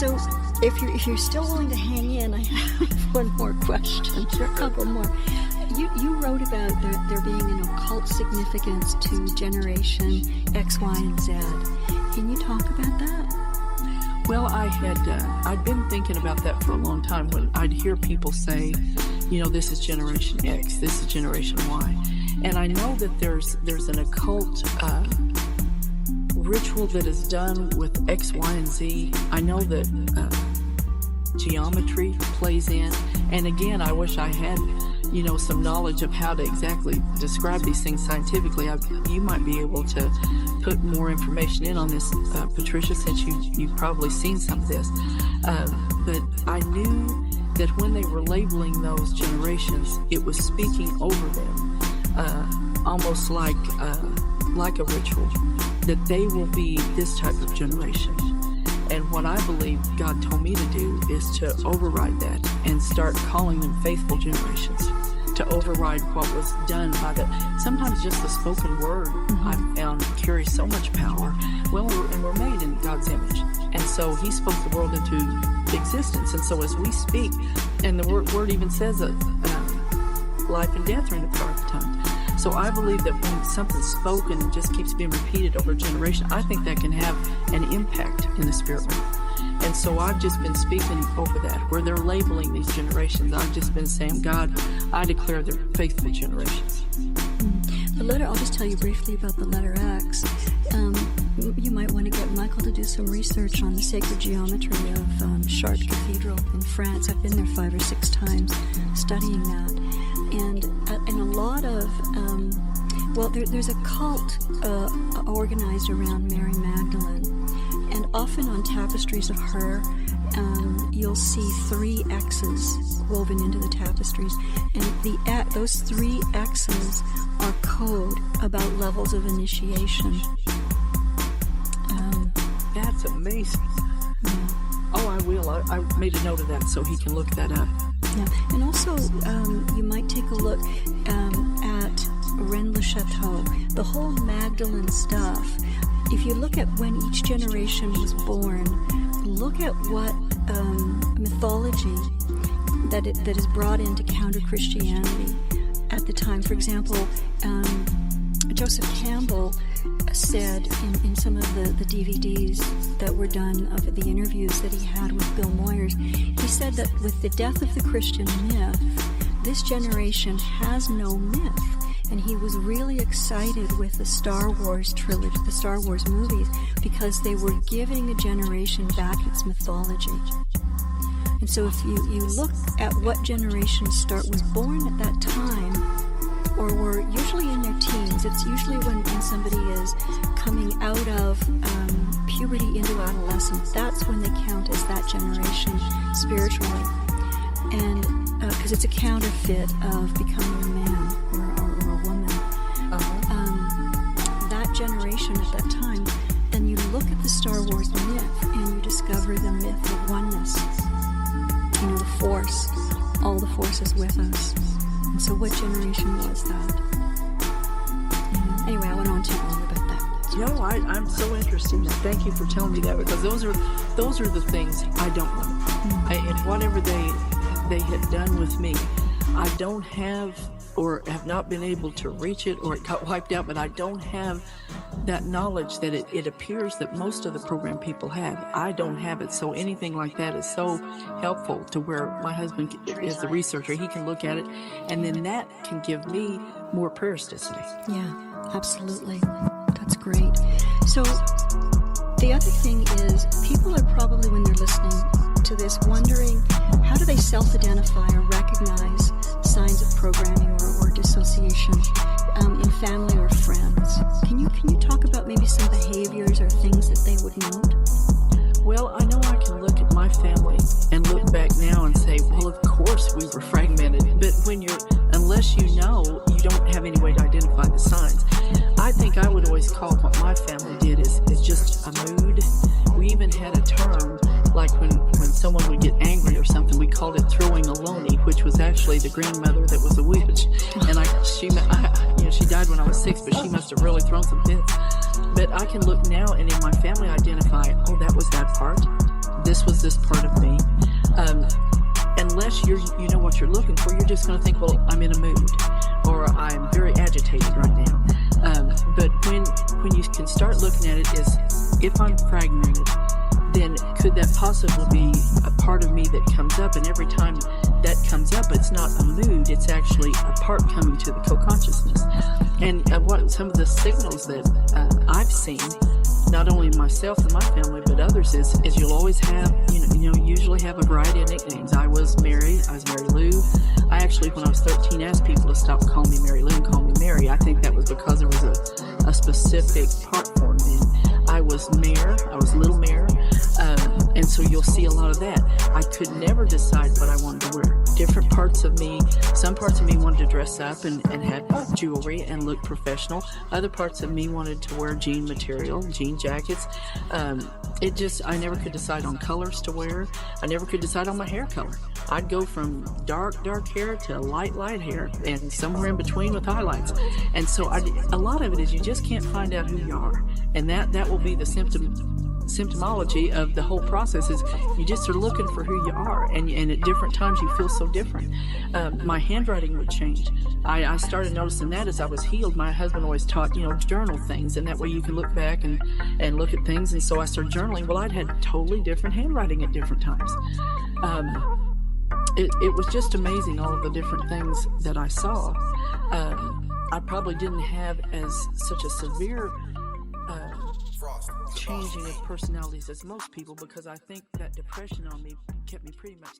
So if you're still willing to hang in, I have one more question. Sure. A couple more. You wrote about there being an occult significance to Generation X, Y, and Z. Can you talk about that? Well, I'd been thinking about that for a long time when I'd hear people say, this is Generation X, this is Generation Y. And I know that there's an occult ritual that is done with X, Y, and Z. I know that geometry plays in. And again, I wish I had some knowledge of how to exactly describe these things scientifically. You might be able to put more information in on this, Patricia, since you've probably seen some of this. But I knew that when they were labeling those generations, it was speaking over them, almost like a ritual, that they will be this type of generation. And what I believe God told me to do is to override that and start calling them faithful generations, to override what was done by sometimes just the spoken word. I've found carries so much power. Well, and we're made in God's image. And so he spoke the world into existence. And so as we speak, and the word even says that life and death are in the power of the tongue. So I believe that when something's spoken and just keeps being repeated over a generation, I think that can have an impact in the spirit realm. And so I've just been speaking over that, where they're labeling these generations. I've just been saying, God, I declare they're faithful generations. The letter, I'll just tell you briefly about the letter X. You might want to get Michael to do some research on the sacred geometry of Chartres Cathedral in France. I've been there 5 or 6 times studying that. And a lot of, there's a cult organized around Mary Magdalene. And often on tapestries of her, you'll see 3 X's woven into the tapestries. And those 3 X's are code about levels of initiation. That's amazing. Yeah. Oh, I will. I made a note of that so he can look that up. Yeah. And also, you might take a look at Rennes le Chateau. The whole Magdalene stuff, if you look at when each generation was born, look at what mythology that is brought into counter-Christianity at the time. For example, Joseph Campbell said in some of the DVDs that were done of the interviews that he had with Bill Moyers, he said that with the death of the Christian myth, this generation has no myth. And he was really excited with the Star Wars trilogy, the Star Wars movies, because they were giving a generation back its mythology. And so if you look at what generation was born at that time, or were usually in their teens, it's usually when somebody is coming out of puberty into adolescence, that's when they count as that generation spiritually. And because it's a counterfeit of becoming a man or a woman. That generation at that time, then you look at the Star Wars myth and you discover the myth of oneness. The force, all the force is with us. And so what generation was that? Anyway, I went on too long about that. No, I'm so interested in that. Thank you for telling me that, because those are the things I don't know. And whatever they had done with me, I don't have or have not been able to reach it, or it got wiped out, but I don't have that knowledge that it appears that most of the program people have. I don't have it. So anything like that is so helpful to where my husband is the researcher. He can look at it, and then that can give me more parasticity. Yeah, absolutely. That's great. So the other thing is, people are probably, when they're listening to this, wondering how do they self-identify or recognize signs of programming or dissociation in family or friends. Can you talk about maybe some behaviors or things that they would note? Well, I know I can look at my family and look back now and say, well, of course we were fragmented. But unless you know, you don't have any way to identify the signs. I think I would always call what my family did is just a mood. We even had a term, like when someone would get angry or something, we called it throwing a loney, which was actually the grandmother that was a witch. And she died when I was 6, but she must have really thrown some fits. But I can look now and in my family identify, oh, that was that part. this was this part of me. Unless you know what you're looking for, you're just going to think, well, I'm in a mood, or I'm very agitated right now. But when you can start looking at it as, if I'm fragmented, then could that possibly be a part of me that comes up? And every time that comes up, it's not a mood, it's actually a part coming to the co-consciousness. And what some of the signals that I've seen, not only myself and my family, but others, is you'll always have, usually have a variety of nicknames. I was Mary Lou. I actually, when I was 13, asked people to stop calling me Mary Lou and call me Mary. I think that was because there was a specific part for me. I was Little Mare, and so you'll see a lot of that. I could never decide what I wanted to wear. Different parts of me, some parts of me wanted to dress up and have jewelry and look professional. Other parts of me wanted to wear jean material, jean jackets. I never could decide on colors to wear. I never could decide on my hair color. I'd go from dark hair to light hair, and somewhere in between with highlights. And so a lot of it is you just can't find out who you are. And that will be the symptomology of the whole process, is you just are looking for who you are, and at different times you feel so different. My handwriting would change. I started noticing that as I was healed. My husband always taught, journal things, and that way you can look back and look at things. And so I started journaling. Well, I'd had totally different handwriting at different times. It was just amazing, all of the different things that I saw. I probably didn't have such a severe changing of personalities as most people, because I think that depression on me kept me pretty much